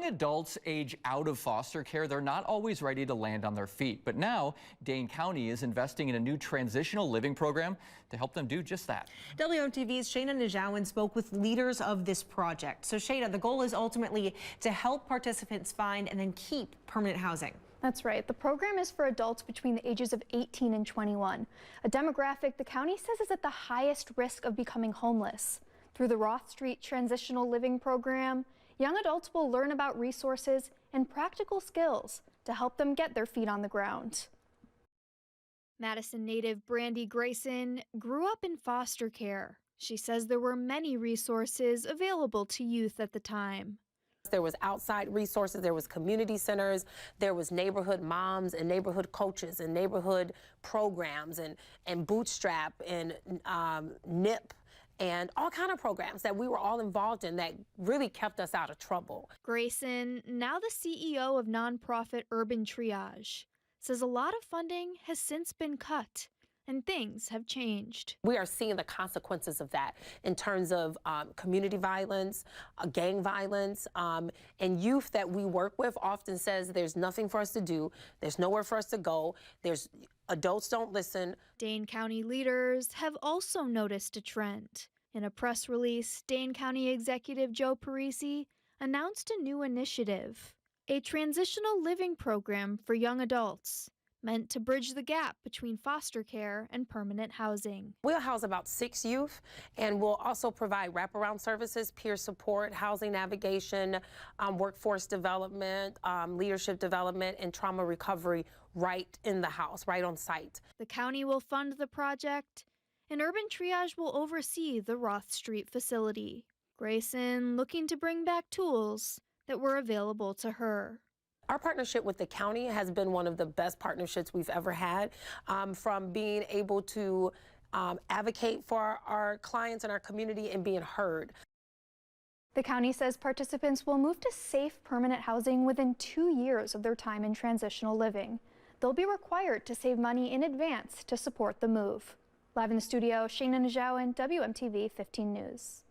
young adults age out of foster care, they're not always ready to land on their feet. But now, Dane County is investing in a new transitional living program to help them do just that. WMTV's Shayna Najawan spoke with leaders of this project. So Shayna, the goal is ultimately to help participants find and then keep permanent housing. That's right. The program is for adults between the ages of 18 and 21, a demographic the county says is at the highest risk of becoming homeless. Through the Roth Street Transitional Living Program, young adults will learn about resources and practical skills to help them get their feet on the ground. Madison native Brandy Grayson grew up in foster care. She says there were many resources available to youth at the time. There was outside resources, there was community centers, there was neighborhood moms and neighborhood coaches and neighborhood programs and Bootstrap and NIP and all kind of programs that we were all involved in that really kept us out of trouble. Grayson, now the CEO of nonprofit Urban Triage, says a lot of funding has since been cut and things have changed. We are seeing the consequences of that in terms of community violence, gang violence, and youth that we work with often says there's nothing for us to do, there's nowhere for us to go, adults don't listen. Dane County leaders have also noticed a trend. In a press release, Dane County Executive Joe Parisi announced a new initiative, a transitional living program for young adults, meant to bridge the gap between foster care and permanent housing. We'll house about 6 youth, and we'll also provide wraparound services, peer support, housing navigation, workforce development, leadership development, and trauma recovery right in the house, right on site. The county will fund the project, and Urban Triage will oversee the Roth Street facility. Grayson looking to bring back tools that were available to her. Our partnership with the county has been one of the best partnerships we've ever had, from being able to advocate for our clients and our community and being heard. The county says participants will move to safe permanent housing within 2 years of their time in transitional living. They'll be required to save money in advance to support the move. Live in the studio, Shayna Najawan, WMTV 15 News.